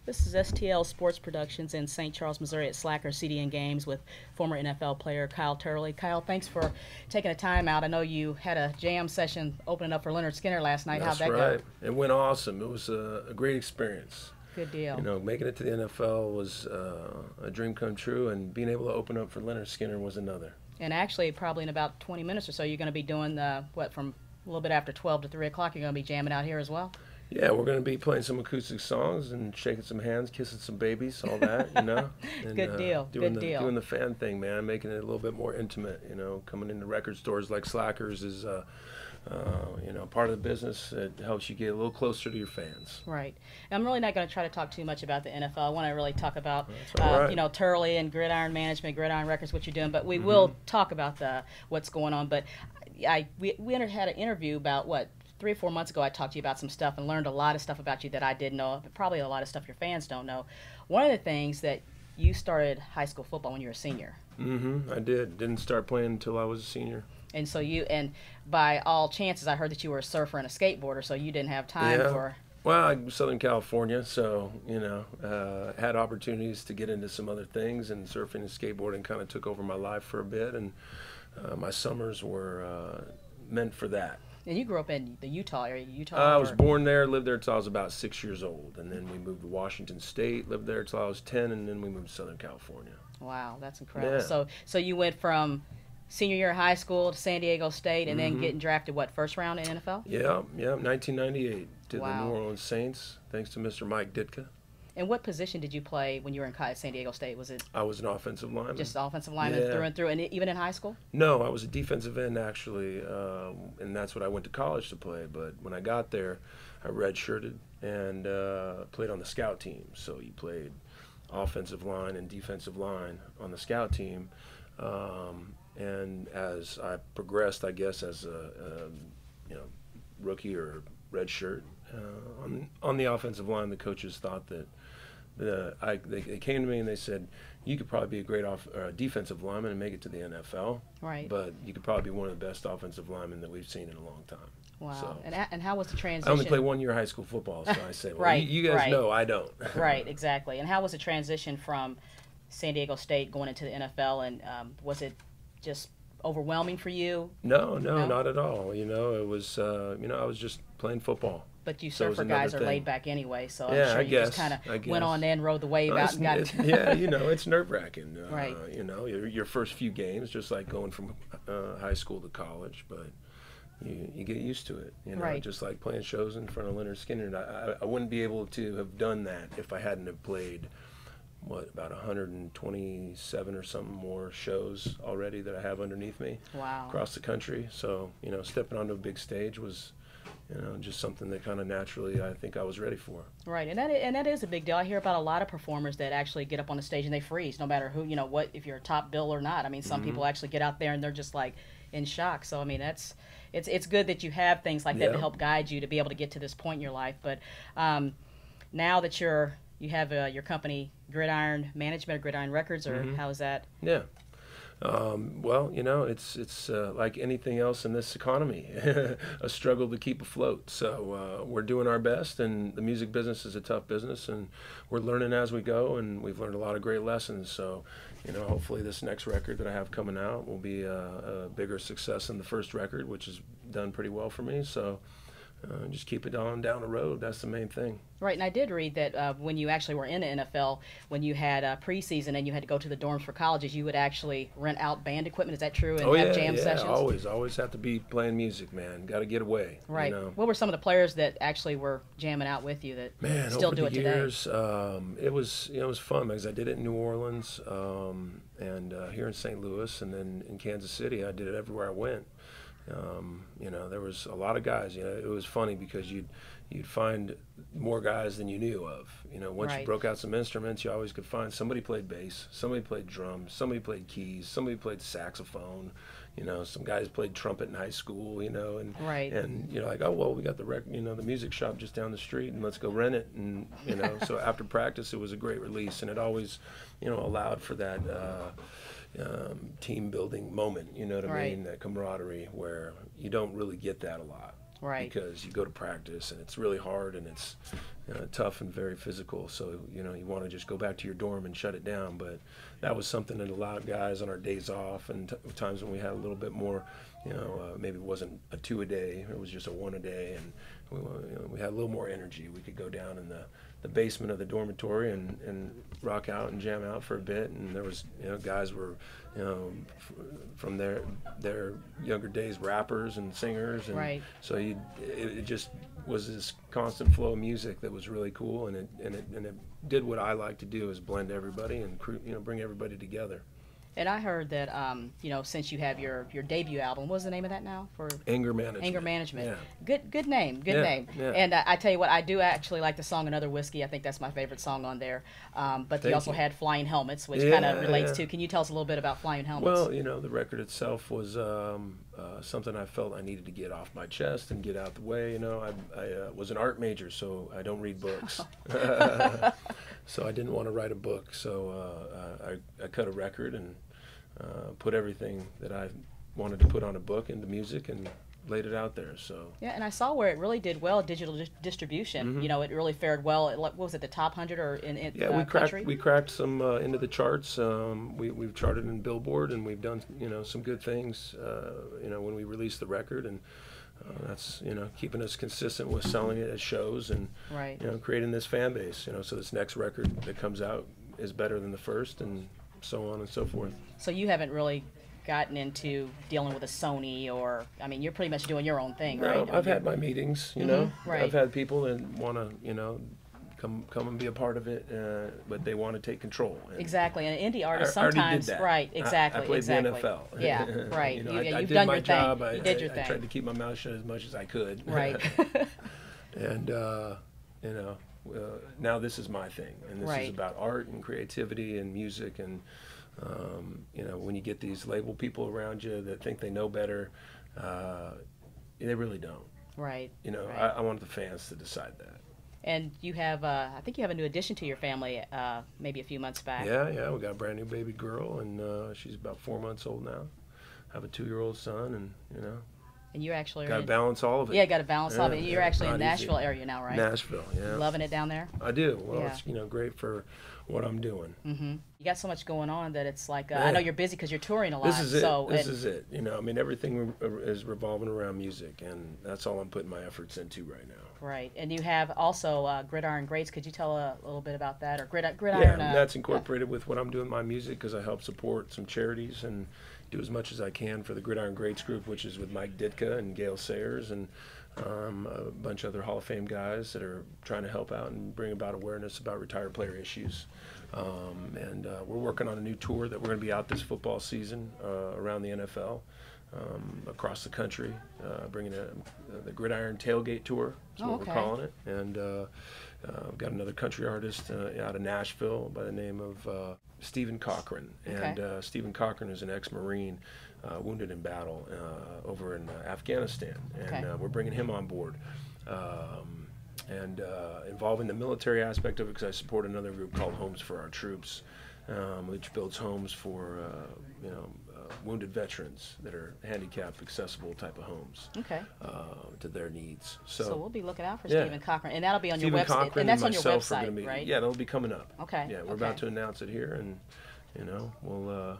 This is STL Sports Productions in St. Charles, Missouri at Slacker CDN Games with former NFL player Kyle Turley. Kyle, thanks for taking the time out. I know you had a jam session opening up for Leonard Skinner last night. How'd That's that right. go? It went awesome. It was a great experience. Good deal. You know, making it to the NFL was a dream come true, and being able to open up for Leonard Skinner was another. And actually, probably in about 20 minutes or so, you're going to be doing from a little bit after 12 to 3 o'clock, you're going to be jamming out here as well? Yeah, we're going to be playing some acoustic songs and shaking some hands, kissing some babies, all that, you know. And, Good deal. Doing Good deal. Doing the fan thing, man, making it a little bit more intimate, you know. Coming into record stores like Slackers is, you know, part of the business. It helps you get a little closer to your fans. Right. And I'm really not going to try to talk too much about the NFL. I want to really talk about, Right. you know, Turley and Gridiron Management, Gridiron Records, what you're doing. But we will talk about what's going on. But we had an interview about, 3 or 4 months ago. I talked to you about some stuff and learned a lot of stuff about you that I didn't know, but probably a lot of stuff your fans don't know. One of the things that you started high school football when you were a senior. I did. Didn't start playing until I was a senior. And so by all chances, I heard that you were a surfer and a skateboarder, so you didn't have time for... Well, I'm Southern California, so, you know, had opportunities to get into some other things, and surfing and skateboarding kind of took over my life for a bit, and my summers were meant for that. And you grew up in the Utah area, I was born there, lived there till I was about 6 years old, and then we moved to Washington State, lived there till I was 10, and then we moved to Southern California. Wow, that's incredible. Yeah. So you went from senior year of high school to San Diego State, and then getting drafted, first round in NFL? Yeah, 1998 to the Wow. New Orleans Saints, thanks to Mr. Mike Ditka. And what position did you play when you were in San Diego State? Was it I was an offensive lineman. just offensive lineman through and through, and even in high school? No, I was a defensive end actually, and that's what I went to college to play. But when I got there, I redshirted and played on the scout team. So you played offensive line and defensive line on the scout team. And as I progressed, I guess as a you know, rookie or redshirt on the offensive line, the coaches thought that they came to me and they said, you could probably be a great defensive lineman and make it to the NFL. Right. But you could probably be one of the best offensive linemen that we've seen in a long time. Wow. So, And how was the transition? I only played 1 year of high school football, so I say, well, Right, you guys right. know I don't. Right, exactly. And how was the transition from San Diego State going into the NFL, and was it just overwhelming for you? No, not at all. You know, it was, you know, I was just playing football. But you So it was surfer guys are another thing. laid back anyway, so I'm Yeah, sure I you guess, just kind I of guess. went on in, rode the wave out, and got it. Yeah, you know, it's nerve-wracking. Right. You know, your first few games, just like going from high school to college, but you get used to it. You know, Right. just like playing shows in front of Leonard Skinner. I wouldn't be able to have done that if I hadn't have played, about 127 or something more shows already that I have underneath me Wow. across the country. So, you know, stepping onto a big stage was, you know, just something that kind of naturally I think I was ready for. Right, and that is a big deal. I hear about a lot of performers that actually get up on the stage and they freeze, no matter who, you know, if you're a top bill or not. I mean, some people actually get out there and they're just like in shock. So I mean, it's good that you have things like that to help guide you to be able to get to this point in your life. But now that you have your company, Gridiron Management or Gridiron Records, or how is that? Yeah. Well, you know, it's like anything else in this economy, a struggle to keep afloat. So we're doing our best, and the music business is a tough business, and we're learning as we go, and we've learned a lot of great lessons. So, you know, hopefully this next record that I have coming out will be a bigger success than the first record, which has done pretty well for me. So just keep it on down the road. That's the main thing. Right, and I did read that when you actually were in the NFL, when you had preseason and you had to go to the dorms for colleges, you would actually rent out band equipment. Is that true? And have jam sessions? Always have to be playing music, man. Got to get away. Right. You know? What were some of the players that actually were jamming out with you that still over do the it years, today? it was fun because I did it in New Orleans and here in St. Louis, and then in Kansas City. I did it everywhere I went. You know, there was a lot of guys. You know, it was funny because you'd find more guys than you knew of. You know, once you broke out some instruments, you always could find somebody played bass, somebody played drums, somebody played keys, somebody played saxophone. You know, some guys played trumpet in high school. You know, and you're like, oh well, we got the the music shop just down the street, and let's go rent it. And you know, so after practice, it was a great release, and it always, you know, allowed for that. Team building moment, you know what I mean? That camaraderie where you don't really get that a lot. Right. Because you go to practice and it's really hard and it's tough and very physical. So you want to just go back to your dorm and shut it down. But that was something that allowed guys on our days off and times when we had a little bit more, maybe it wasn't a 2 a day, it was just a 1 a day, and we had a little more energy. We could go down in the basement of the dormitory and rock out and jam out for a bit. And there was guys were from their younger days rappers and singers, and right. so it just was this constant flow of music that was really cool, and it did what I like to do, is blend everybody and bring everybody together. And I heard that, since you have your debut album, what's the name of that now? For Anger Management. Anger Management. Yeah. Good name. Good name. Yeah. And I tell you what, I do actually like the song Another Whiskey. I think that's my favorite song on there. But you also had Flying Helmets, which kind of relates to. Can you tell us a little bit about Flying Helmets? Well, the record itself was something I felt I needed to get off my chest and get out the way. I was an art major, so I don't read books. So I didn't want to write a book. So I cut a record and put everything that I wanted to put on a book into music and laid it out there. So yeah, and I saw where it really did well, digital distribution. Mm-hmm. It really fared well. What was it, the top 100 or in country? We cracked some into the charts. We've charted in Billboard, and we've done some good things. When we released the record, and that's keeping us consistent with selling it at shows and right. Creating this fan base. So this next record that comes out is better than the first, and so on and so forth. So you haven't really gotten into dealing with a Sony, or you're pretty much doing your own thing, right? No, I've had my meetings, right. I've had people that want to, come and be a part of it, but they want to take control. And exactly, and indie artists I already sometimes, did that. right? Exactly, I played exactly. the NFL. Yeah, right. I You've did done my your job. thing. You did your thing. I tried to keep my mouth shut as much as I could. Right. And now this is my thing, and this right. is about art and creativity and music, and when you get these label people around you that think they know better, they really don't. Right. Right. I want the fans to decide that. And you have, I think you have a new addition to your family, maybe a few months back. Yeah, we got a brand new baby girl, and she's about 4 months old now. I have a 2-year-old son, and And you actually got to balance all of it. Yeah, got to balance all of it. You're actually in not Nashville easy. area now, right? Nashville, yeah. Loving it down there? I do. Well, yeah. It's great for what I'm doing. Mm-hmm. You got so much going on that it's like I know you're busy because you're touring a lot. This is it. So, this is it. Everything is revolving around music, and that's all I'm putting my efforts into right now. Right, and you have also Gridiron Greats. Could you tell a little bit about that, or Gridiron? Yeah, that's incorporated with what I'm doing in my music, because I help support some charities and do as much as I can for the Gridiron Greats group, which is with Mike Ditka and Gail Sayers and a bunch of other Hall of Fame guys that are trying to help out and bring about awareness about retired player issues. And we're working on a new tour that we're going to be out this football season around the NFL. Across the country, bringing the Gridiron Tailgate Tour, is what we're calling it. And we've got another country artist out of Nashville by the name of Stephen Cochran. And Stephen Cochran is an ex-Marine wounded in battle over in Afghanistan. And we're bringing him on board. And involving the military aspect of it, because I support another group called Homes for Our Troops, which builds homes for wounded veterans that are handicap accessible type of homes to their needs. So we'll be looking out for Stephen Cochran, and that'll be on your website. Cochran and that's on and your myself website, right? Yeah, that'll be coming up. Okay. Yeah, we're about to announce it here, and we'll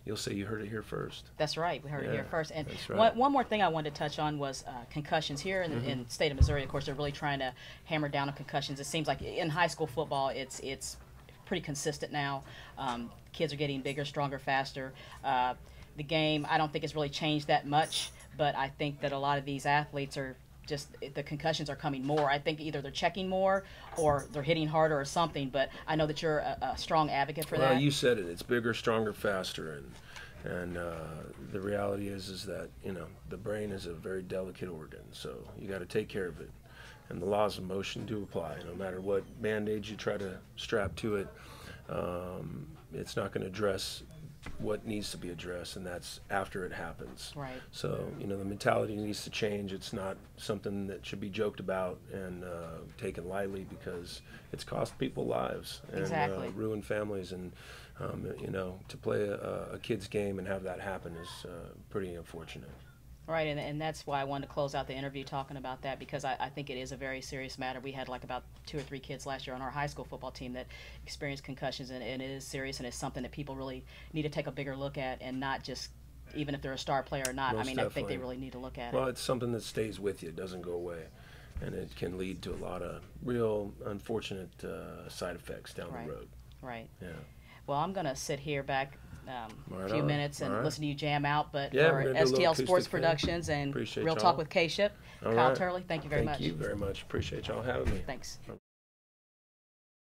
you'll say you heard it here first. That's right. We heard it here first. And right. one more thing I wanted to touch on was concussions. Here in the state of Missouri, of course, they're really trying to hammer down on concussions. It seems like in high school football, it's pretty consistent now. Kids are getting bigger, stronger, faster. The game, I don't think it's really changed that much, but I think that a lot of these athletes are just, the concussions are coming more. I think either they're checking more or they're hitting harder or something, but I know that you're a strong advocate for that. Well, you said it. It's bigger, stronger, faster, and the reality is that, the brain is a very delicate organ, so you got to take care of it. And the laws of motion do apply. No matter what band-aids you try to strap to it, it's not going to address what needs to be addressed, and that's after it happens. Right. So, the mentality needs to change. It's not something that should be joked about and taken lightly, because it's cost people lives and ruined families. And, to play a kid's game and have that happen is pretty unfortunate. Right, and that's why I wanted to close out the interview talking about that, because I think it is a very serious matter. We had like about 2 or 3 kids last year on our high school football team that experienced concussions, and it is serious, and it's something that people really need to take a bigger look at, and not just, even if they're a star player or not. Most I mean, definitely. I think they really need to look at Well, it. it's something that stays with you. It doesn't go away. And it can lead to a lot of real unfortunate side effects down Right. the road. Right. Yeah. Well, I'm going to sit here back a Right few on. minutes and All right. listen to you jam out. But Yeah, for we're gonna do a little STL acoustic Sports thing. Productions and Appreciate Real y'all. Talk with Kship, All Kyle right. Turley, thank you very much. Thank you very much. Appreciate y'all having me. Thanks.